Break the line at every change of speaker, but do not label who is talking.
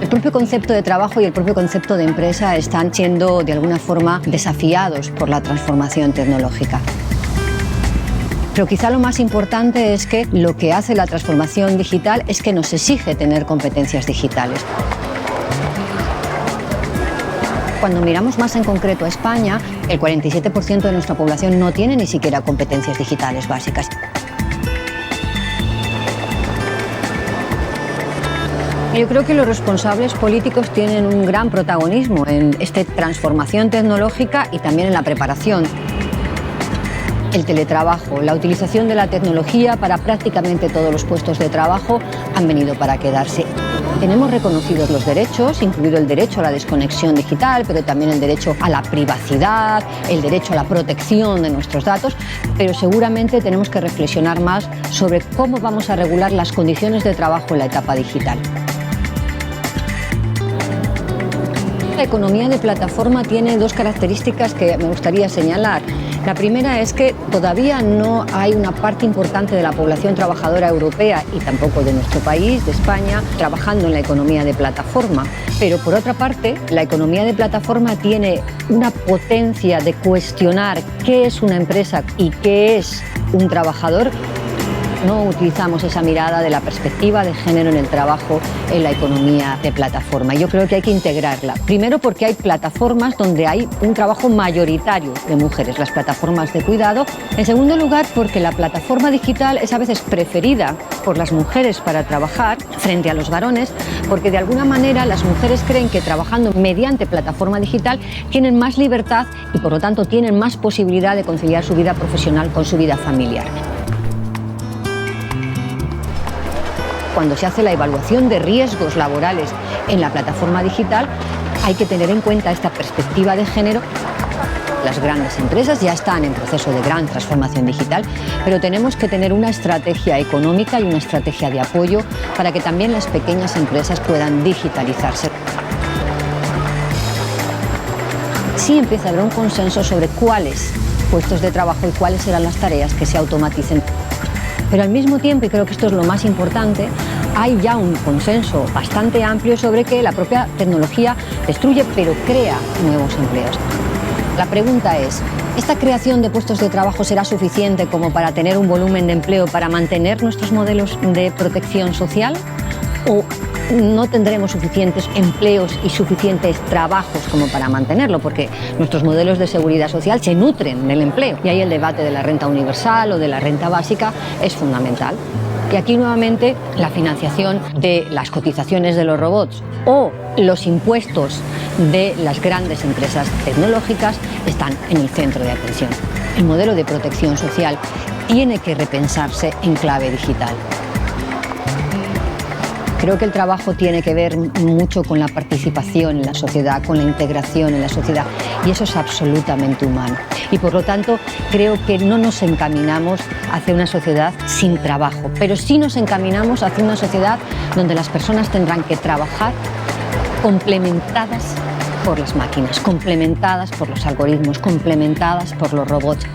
El propio concepto de trabajo y el propio concepto de empresa están siendo de alguna forma desafiados por la transformación tecnológica. Pero quizá lo más importante es que lo que hace la transformación digital es que nos exige tener competencias digitales. Cuando miramos más en concreto a España, el 47% de nuestra población no tiene ni siquiera competencias digitales básicas. Yo creo que los responsables políticos tienen un gran protagonismo en esta transformación tecnológica y también en la preparación. El teletrabajo, la utilización de la tecnología para prácticamente todos los puestos de trabajo han venido para quedarse. Tenemos reconocidos los derechos, incluido el derecho a la desconexión digital, pero también el derecho a la privacidad, el derecho a la protección de nuestros datos, pero seguramente tenemos que reflexionar más sobre cómo vamos a regular las condiciones de trabajo en la etapa digital. La economía de plataforma tiene dos características que me gustaría señalar. La primera es que todavía no hay una parte importante de la población trabajadora europea y tampoco de nuestro país, de España, trabajando en la economía de plataforma. Pero por otra parte, la economía de plataforma tiene una potencia de cuestionar qué es una empresa y qué es un trabajador. No utilizamos esa mirada de la perspectiva de género en el trabajo en la economía de plataforma. Yo creo que hay que integrarla. Primero porque hay plataformas donde hay un trabajo mayoritario de mujeres, las plataformas de cuidado. En segundo lugar, porque la plataforma digital es a veces preferida por las mujeres para trabajar frente a los varones, porque de alguna manera las mujeres creen que trabajando mediante plataforma digital tienen más libertad y por lo tanto tienen más posibilidad de conciliar su vida profesional con su vida familiar. Cuando se hace la evaluación de riesgos laborales en la plataforma digital, hay que tener en cuenta esta perspectiva de género. Las grandes empresas ya están en proceso de gran transformación digital, pero tenemos que tener una estrategia económica y una estrategia de apoyo para que también las pequeñas empresas puedan digitalizarse. Sí empieza a haber un consenso sobre cuáles puestos de trabajo y cuáles serán las tareas que se automaticen. Pero al mismo tiempo, y creo que esto es lo más importante, hay ya un consenso bastante amplio sobre que la propia tecnología destruye pero crea nuevos empleos. La pregunta es, ¿esta creación de puestos de trabajo será suficiente como para tener un volumen de empleo para mantener nuestros modelos de protección social? ¿O no tendremos suficientes empleos y suficientes trabajos como para mantenerlo? Porque nuestros modelos de seguridad social se nutren del empleo. Y ahí el debate de la renta universal o de la renta básica es fundamental. Y aquí nuevamente la financiación de las cotizaciones de los robots o los impuestos de las grandes empresas tecnológicas están en el centro de atención. El modelo de protección social tiene que repensarse en clave digital. Creo que el trabajo tiene que ver mucho con la participación en la sociedad, con la integración en la sociedad, y eso es absolutamente humano. Y por lo tanto, creo que no nos encaminamos hacia una sociedad sin trabajo, pero sí nos encaminamos hacia una sociedad donde las personas tendrán que trabajar complementadas por las máquinas, complementadas por los algoritmos, complementadas por los robots.